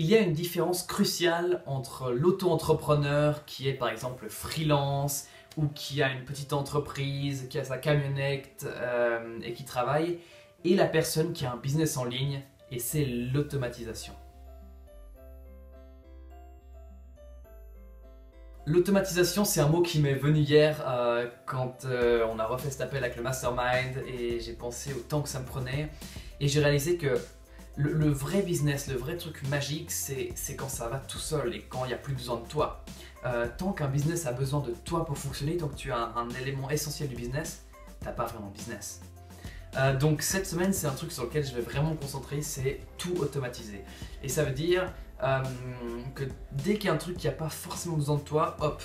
Il y a une différence cruciale entre l'auto-entrepreneur qui est par exemple freelance ou qui a une petite entreprise, qui a sa camionnette et qui travaille, et la personne qui a un business en ligne, et c'est l'automatisation. L'automatisation, c'est un mot qui m'est venu hier quand on a refait cet appel avec le mastermind et j'ai pensé au temps que ça me prenait et j'ai réalisé que le vrai business, le vrai truc magique, c'est quand ça va tout seul et quand il n'y a plus besoin de toi. Tant qu'un business a besoin de toi pour fonctionner, tant que tu as un élément essentiel du business, t'as pas vraiment de business. Donc cette semaine, c'est un truc sur lequel je vais vraiment me concentrer, c'est tout automatiser. Et ça veut dire que dès qu'il y a un truc qui n'a pas forcément besoin de toi, hop,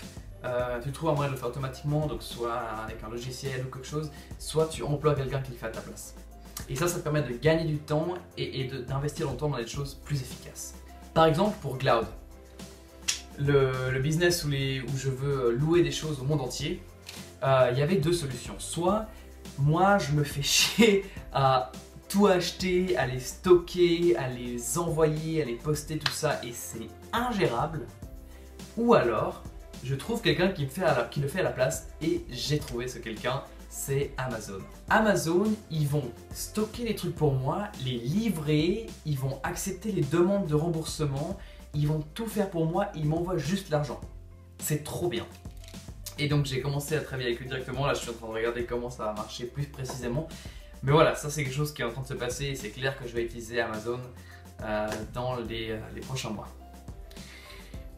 tu trouves un moyen de le faire automatiquement, donc soit avec un logiciel ou quelque chose, soit tu emploies quelqu'un qui le fait à ta place. Et ça te permet de gagner du temps et d'investir longtemps dans des choses plus efficaces. Par exemple, pour Cloud, le business où je veux louer des choses au monde entier, il y avait deux solutions. Soit moi je me fais chier à tout acheter, à les stocker, à les envoyer, à les poster, tout ça, et c'est ingérable. Ou alors, je trouve quelqu'un qui le fait à la place, et j'ai trouvé ce quelqu'un, c'est Amazon. Amazon, ils vont stocker les trucs pour moi, les livrer, ils vont accepter les demandes de remboursement, ils vont tout faire pour moi, ils m'envoient juste l'argent. C'est trop bien. Et donc j'ai commencé à travailler avec eux directement, là je suis en train de regarder comment ça va marcher plus précisément. Mais voilà, ça c'est quelque chose qui est en train de se passer et c'est clair que je vais utiliser Amazon dans les prochains mois.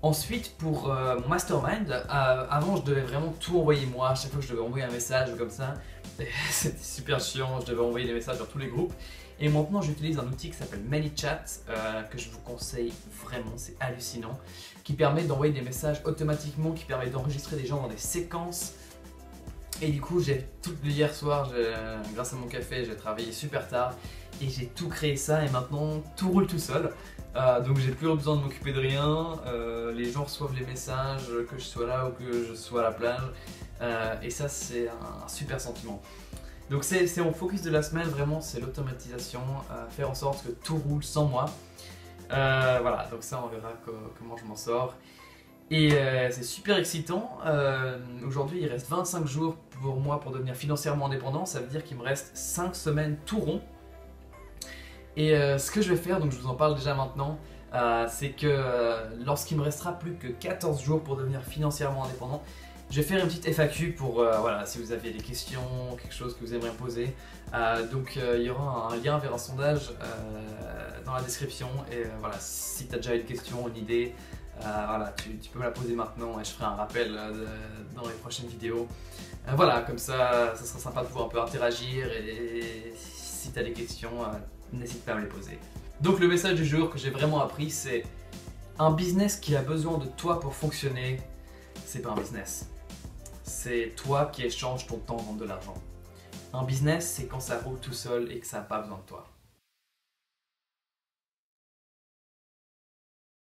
Ensuite, pour mon mastermind, avant je devais vraiment tout envoyer moi, à chaque fois que je devais envoyer un message comme ça, c'était super chiant, je devais envoyer des messages dans tous les groupes. Et maintenant j'utilise un outil qui s'appelle ManyChat, que je vous conseille vraiment, c'est hallucinant, qui permet d'envoyer des messages automatiquement, qui permet d'enregistrer des gens dans des séquences. Et du coup, hier soir, grâce à mon café, j'ai travaillé super tard et j'ai tout créé ça et maintenant tout roule tout seul. Donc j'ai plus besoin de m'occuper de rien, les gens reçoivent les messages, que je sois là ou que je sois à la plage, et ça c'est un super sentiment. Donc c'est mon focus de la semaine, vraiment c'est l'automatisation, faire en sorte que tout roule sans moi. Voilà, donc ça on verra comment je m'en sors. Et c'est super excitant. Aujourd'hui il reste 25 jours pour moi pour devenir financièrement indépendant, ça veut dire qu'il me reste 5 semaines tout rond. Et ce que je vais faire, donc je vous en parle déjà maintenant, c'est que lorsqu'il me restera plus que 14 jours pour devenir financièrement indépendant, je vais faire une petite FAQ pour, voilà, si vous avez des questions, quelque chose que vous aimeriez me poser. Donc il y aura un lien vers un sondage dans la description et voilà, si tu as déjà une question, une idée, voilà, tu peux me la poser maintenant et je ferai un rappel dans les prochaines vidéos. Voilà, comme ça sera sympa de pouvoir un peu interagir et si tu as des questions, n'hésite pas à me les poser. Donc le message du jour que j'ai vraiment appris, c'est un business qui a besoin de toi pour fonctionner, c'est pas un business. C'est toi qui échanges ton temps contre de l'argent. Un business, c'est quand ça roule tout seul et que ça n'a pas besoin de toi.